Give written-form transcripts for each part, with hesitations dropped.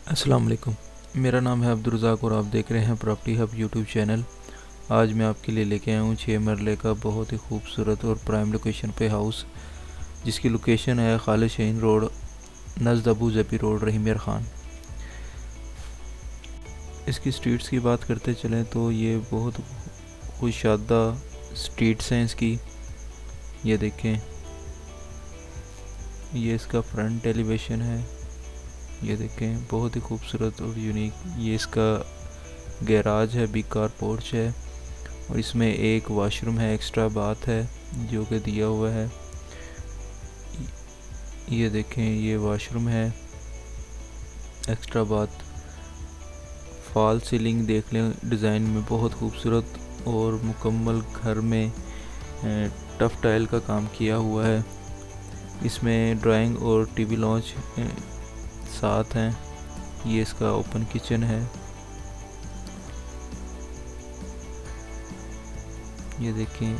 अस्सलाम वालेकुम। मेरा नाम है अब्दुर्रज़ाक और आप देख रहे हैं प्रॉपर्टी हब यूट्यूब चैनल। आज मैं आपके लिए लेके आया हूँ 6 मरले का बहुत ही खूबसूरत और प्राइम लोकेशन पे हाउस, जिसकी लोकेशन है खालिद शाहीन रोड, नज़द अबू ज़बी रोड, रहीम यार ख़ान। इसकी स्ट्रीट्स की बात करते चलें तो ये बहुत खुशादा स्ट्रीट्स हैं इसकी। ये देखें, ये इसका फ्रंट एलिवेशन है। ये देखें, बहुत ही खूबसूरत और यूनिक। ये इसका गैराज है, बिग कार पोर्च है और इसमें एक वॉशरूम है, एक्स्ट्रा बाथ है जो कि दिया हुआ है। ये देखें, ये वॉशरूम है, एक्स्ट्रा बाथ। फॉल सीलिंग देख लें, डिज़ाइन में बहुत खूबसूरत और मुकम्मल घर में टफ टाइल का काम किया हुआ है। इसमें ड्राइंग और टीवी लॉन्च साथ हैं। ये इसका ओपन किचन है। ये देखें,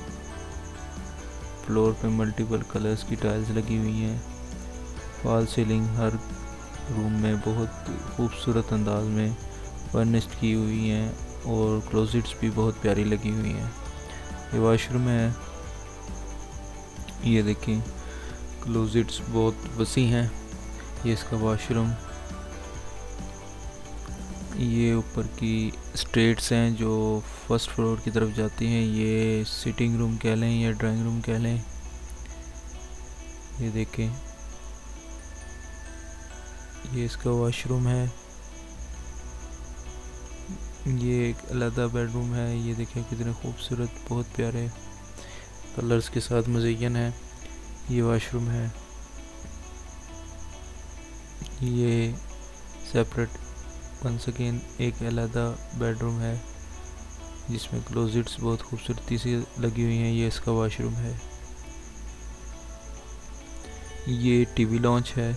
फ्लोर पे मल्टीपल कलर्स की टाइल्स लगी हुई हैं। फॉल सीलिंग हर रूम में बहुत खूबसूरत अंदाज में फर्निश्ड की हुई हैं और क्लोजेट्स भी बहुत प्यारी लगी हुई हैं। ये वॉशरूम है। ये देखें, क्लोजेट्स बहुत वसी हैं। ये इसका वॉशरूम। ये ऊपर की स्ट्रेट्स हैं जो फर्स्ट फ्लोर की तरफ जाती हैं। ये सिटिंग रूम कह लें या ड्राइंग रूम कह लें। ये देखें, ये इसका वॉशरूम है। ये एक अलग बेडरूम है। ये देखें कितने खूबसूरत, बहुत प्यारे कलर्स के साथ मुज़य्यन है। ये वॉशरूम है। ये सेपरेट वंस अगेन एक अलग बेडरूम है जिसमें क्लोजेट्स बहुत खूबसूरती से लगी हुई हैं। ये इसका वॉशरूम है। ये टीवी लॉन्च है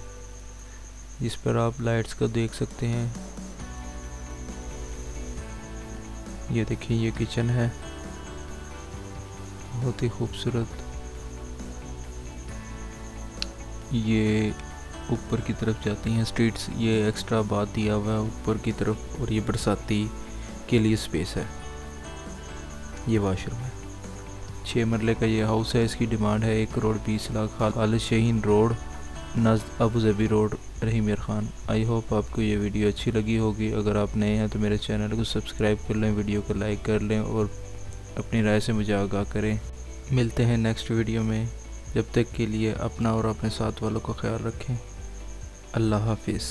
जिस पर आप लाइट्स को देख सकते हैं। ये देखिए, ये किचन है, बहुत ही खूबसूरत। ये ऊपर की तरफ जाती हैं स्ट्रीट्स। ये एक्स्ट्रा बाथ दिया हुआ है ऊपर की तरफ और ये बरसाती के लिए स्पेस है। ये वॉशरूम है। 6 मरले का ये हाउस है। इसकी डिमांड है 1,20,00,000। खालिद शाहीन रोड, नज़द अबू ज़बी रोड, रहीम यार ख़ान। आई होप आपको ये वीडियो अच्छी लगी होगी। अगर आप नए हैं तो मेरे चैनल को सब्सक्राइब कर लें, वीडियो को लाइक कर लें और अपनी राय से मुझे आगाह करें। मिलते हैं नेक्स्ट वीडियो में। जब तक के लिए अपना और अपने साथ वालों का ख्याल रखें। अल्लाह हाफिज़।